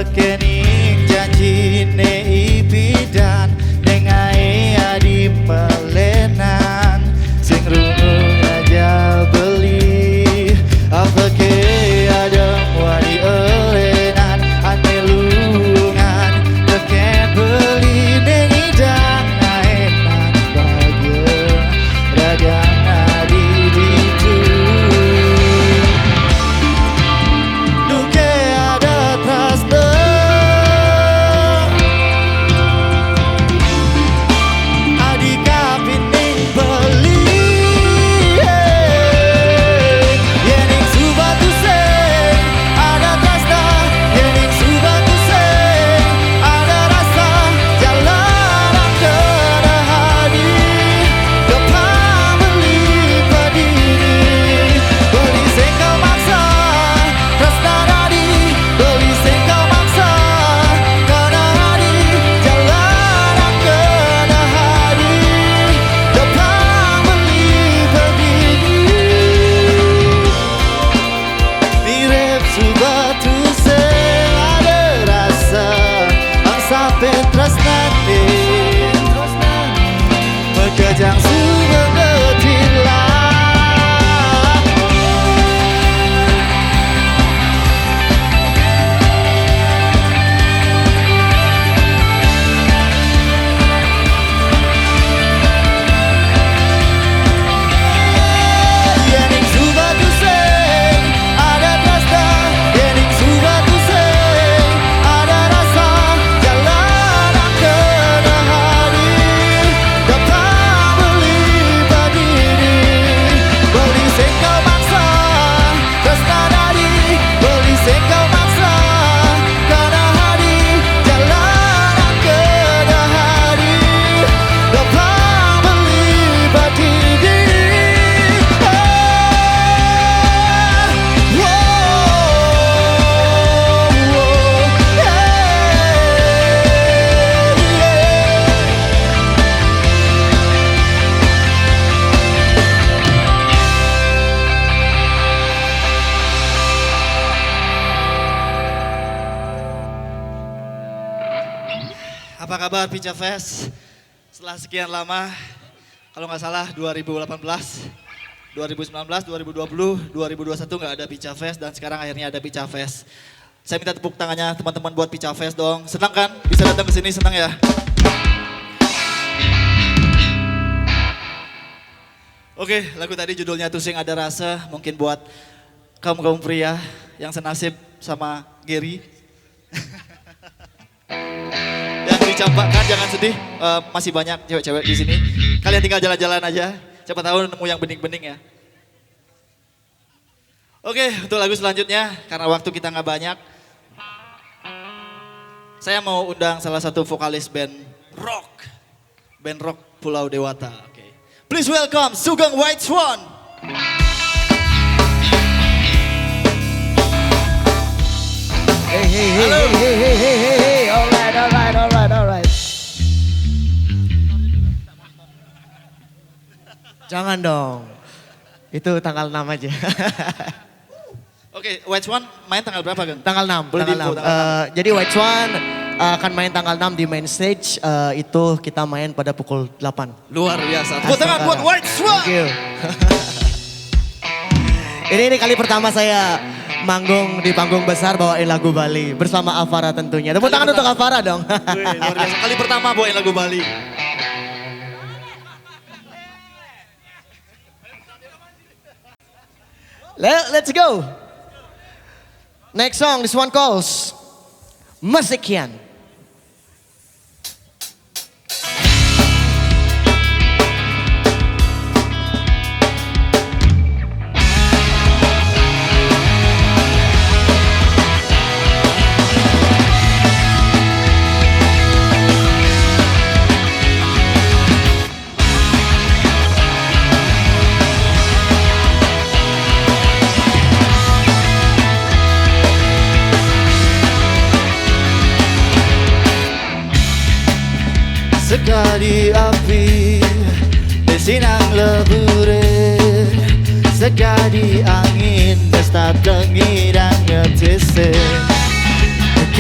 tekening janjine ibidan nengae adi melenan sing rungu aja beli apa ke ada wadi elenan ane lungan teken beli nengidang naenan bahagia radang adi ditu duke ada trasna adi kapining beli yening subatu seng ada trasna yening subatu seng ada rasa jalan ke hadi depan beli berdiri beli seng kau maksa trasna nadi beli seng kau maksa karena hadi jalan ke hadi depan beli berdiri mirip subatu seng ada rasa bangsa petrasnane Pekejang sudah getilah yening subatu seng ada trasna yening subatu seng ada rasa jalan ke hadi depan beli berdiri beli seng kau maksa trasna nadi beli seng kau maksa karena hadi jalan ke hadi depan beli berdiri Apa kabar Pica Fest? Setelah sekian lama, kalau nggak salah 2018, 2019, 2020, 2021 nggak ada Pica Fest dan sekarang akhirnya ada Pica Fest. Saya minta tepuk tangannya teman-teman buat Pica Fest dong. Senang kan? Bisa datang ke sini, senang ya? Oke, lagu tadi judulnya Tusing Ada Rasa, mungkin buat kaum pria yang senasib sama Gary. Yang dicampakkan jangan sedih, masih banyak cewek-cewek di sini. Kalian tinggal jalan-jalan aja, siapa tahu nemu yang bening-bening ya. Oke, untuk lagu selanjutnya, karena waktu kita nggak banyak, saya mau undang salah satu vokalis band rock Pulau Dewata. Oke, please welcome Sugeng White Swan. Hey, alright. Jangan dong, itu tanggal 6 aja. Oke, White Swan main tanggal berapa, Geng? Tanggal 6, Boleh tanggal 6. diinfo, tanggal 6. Jadi White Swan akan main tanggal 6 di main stage, itu kita main pada pukul 8. Luar biasa. Tepuk tangan buat White Swan. Thank you. Ini kali pertama saya manggung di panggung besar bawain lagu Bali bersama Avara tentunya. Tepuk tangan untuk Avara dong. Wih, luar biasa. Kali pertama bawain lagu Bali. Let's go. Next song, this one calls Mesekian. Sekali api Desinang lebure Sekali angin Pesta tengi dan ngetese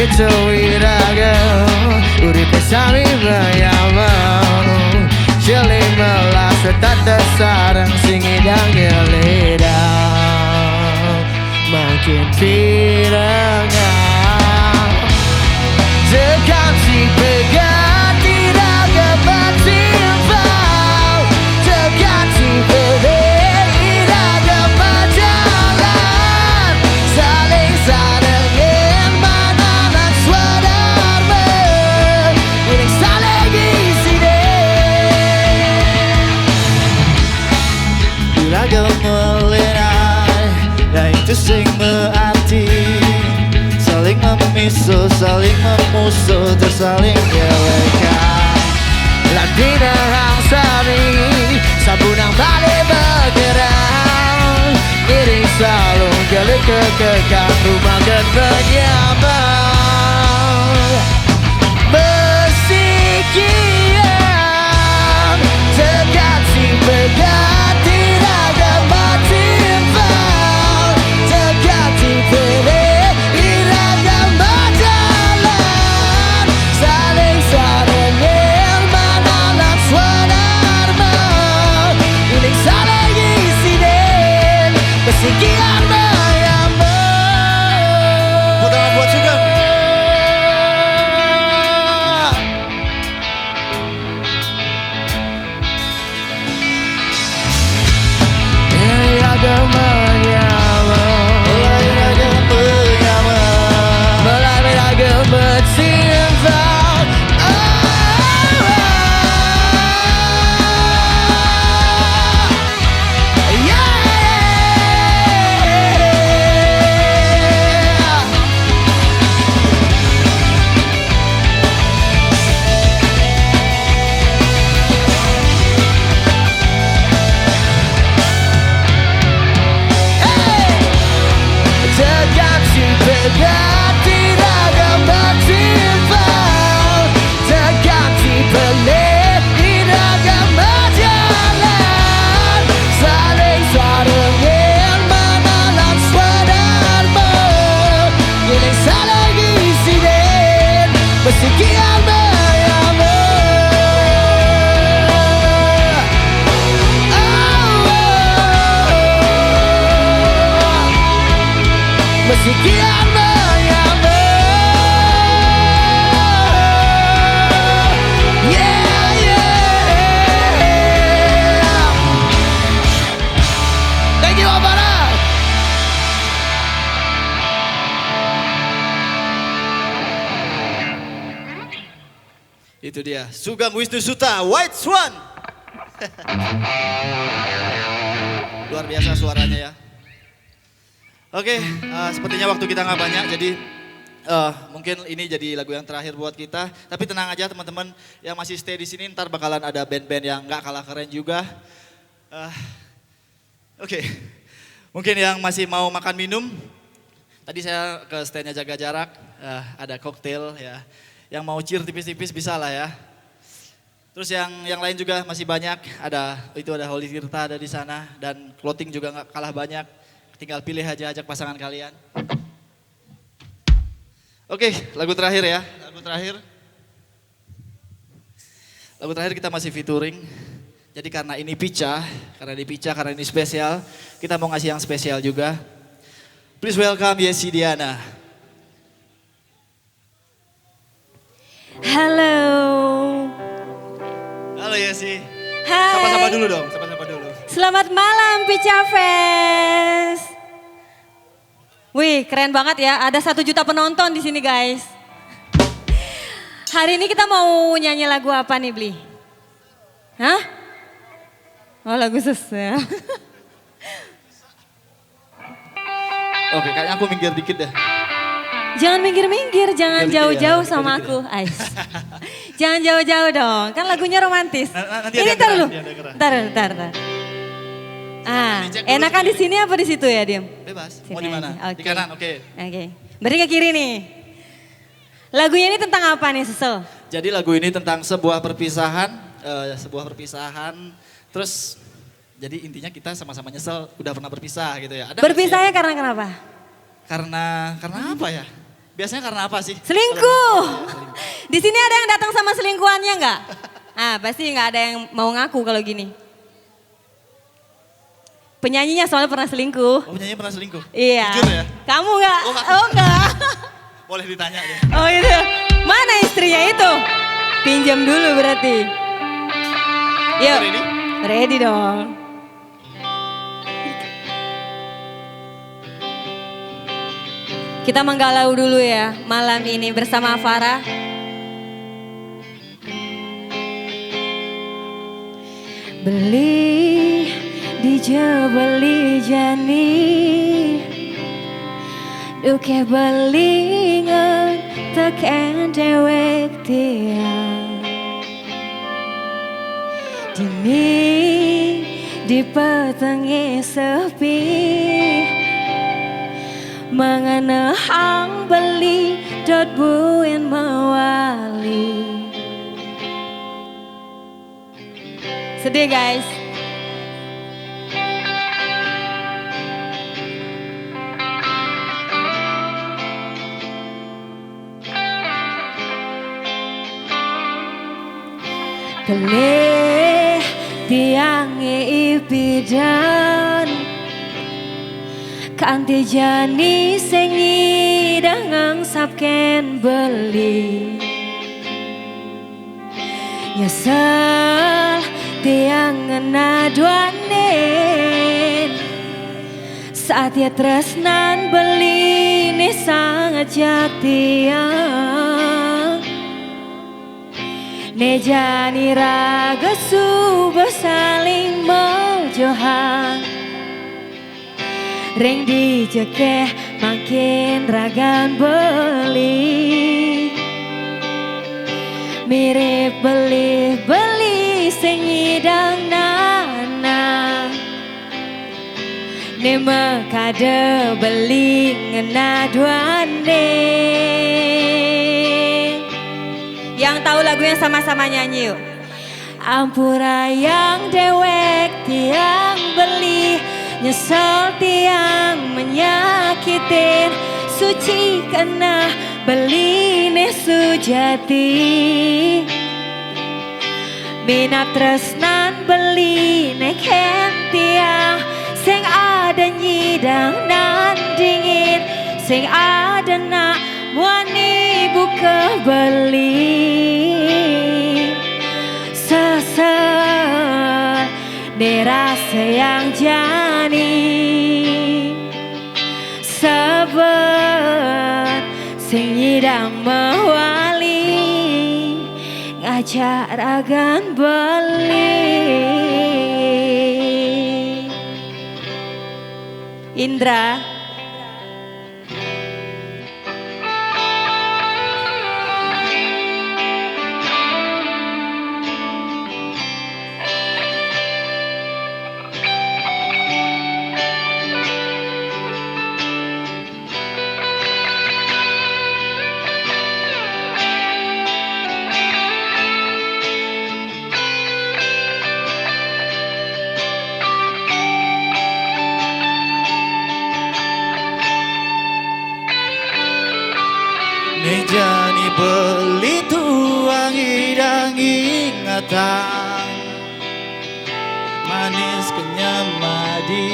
Ketawiraga Urip sami bayamau Jeling melas tata sarang sing idang gelidang Makin pirangan Dekat si pegat tidak dapat timpau Dekat si pegat tidak dapat jalan Saling sadengin mananan swadarma Ini saling isi deh Iraga melenai Nah itu sing mearti Saling memisu, saling memusuh, tersaling gelekan Ladina hangsari, sabunang balik bergerak Miring salung, gele kekekang, rumah dan penyambang Bersikian, dekat si pegat, tidak dapat timpang Dekat si pegat Sekian bayammu Tangan buat Sugeng. Iraga menyama Iraga menyama Iraga mencinta Dekat tidak dapat timpang Dekat si pelik tidak dapat jalan Saling sadengin mananan swadarma Giling saling isi den Bersekian bayammu Sekian bayammu Yeah, yeah Thank you Avara Itu dia, Sugeng Wisnu Suta, White Swan. Luar biasa suaranya ya. Oke, sepertinya waktu kita nggak banyak, jadi mungkin ini jadi lagu yang terakhir buat kita. Tapi tenang aja teman-teman yang masih stay di sini, ntar bakalan ada band-band yang nggak kalah keren juga. Oke, mungkin yang masih mau makan minum, tadi saya ke standnya Jaga Jarak, ada koktail ya. Yang mau cheer tipis-tipis bisa lah ya. Terus yang lain juga masih banyak, ada Holy Tirta ada di sana dan clothing juga nggak kalah banyak. Tinggal pilih aja ajak pasangan kalian. Oke, lagu terakhir ya. Lagu terakhir kita masih featuring. Jadi karena ini picah, karena ini spesial, kita mau ngasih yang spesial juga. Please welcome Yesi Diana. Halo. Halo Yesi. Hai. Sapa-sapa dulu dong, Selamat malam Pica Fest. Wih, keren banget ya. Ada 1 juta penonton di sini, guys. Hari ini kita mau nyanyi lagu apa nih, Bli? Hah? Oh, lagu Sesel. Oke, kayaknya aku minggir dikit deh. Jangan minggir-minggir, jangan Minggir dikit jauh-jauh ya, sama minggir aku. Ais. Jangan jauh-jauh dong, kan lagunya romantis. Nanti Ini ada ntar dulu. gerak. Ntar. Ah, Dicek dulu enakan di sendiri. sini apa di situ ya, Diem? Bebas, Sini mau di mana? aja, Di oke. kanan, oke. Oke, berarti ke kiri nih. Lagunya ini tentang apa nih, Sesel? Jadi lagu ini tentang sebuah perpisahan, terus jadi intinya kita sama-sama nyesel udah pernah berpisah gitu ya. Ada nggak sih Berpisahnya karena kenapa? karena apa ya? Biasanya karena apa sih? Selingkuh. Di sini ada yang datang sama selingkuhannya nggak? Ah, pasti nggak ada yang mau ngaku kalau gini. Penyanyinya soalnya pernah selingkuh. Oh, penyanyi pernah selingkuh? Iya. Jujur ya? Kamu nggak? Oh, nggak. Oh nggak. Boleh ditanya deh. Oh itu. Mana istrinya itu? Pinjam dulu berarti. Yuk. Ready? Ready dong. Kita menggalau dulu ya malam ini bersama Farah. Beli dijebeli jani duke belingan teken dewek tiang dini di petengi sepi mengenehang beli dot buin mewali. Sedih guys. Kelih tiange ipidan kanthi jani sing ngidang sapken beli nyesel tiang ngenaduanin saat ya tresnan beli nih sangat jatiang nejani raga subah saling mojohan ring dijekeh makin ragan beli mirip beli sing ngidang nana ne mekade beli ngena duane. Yang tahu lagunya sama-sama nyanyi yuk. Ampura yang dewek tiang beli nyesel tiang menyakitin suci kena beli ne sujati minap tresnan beli ne ken tiang sing ada nyidang nan dingin sing ada nak wani buka beli sesel ne rasa yang jani sabar sing nyidang mewali ngajak ragan beli. Indra. Nejani beli tuang hidang ingatan manis kenyamadi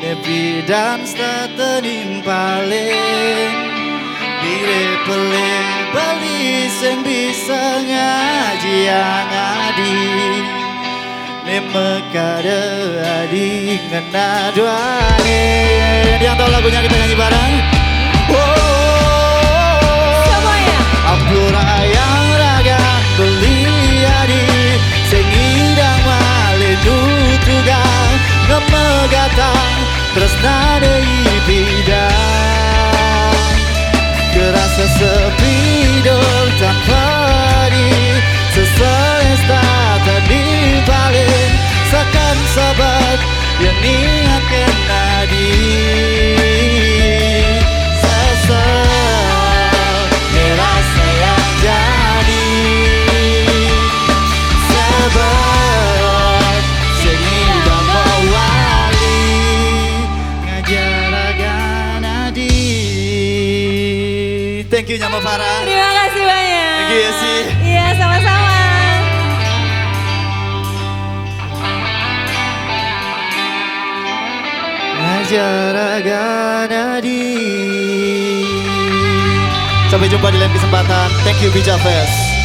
nepi dan statenin paling dire pele beli sing bisa ngaji yang adi nemekade adi ngena duane. Yang tahu lagunya kita nyanyi bareng. Ampura yang raga beli adi sengidang malinu tugang ngemegatang tresna deui bidang kerasa sepi dol tanpa di seselesta tadi balik sakan sabat yang niatkan nadi Thank you Nyama Farah. Terima kasih banyak. Thank you Yesi. Iya, sama-sama. Sampai jumpa di lain kesempatan. Thank you Pica Fest.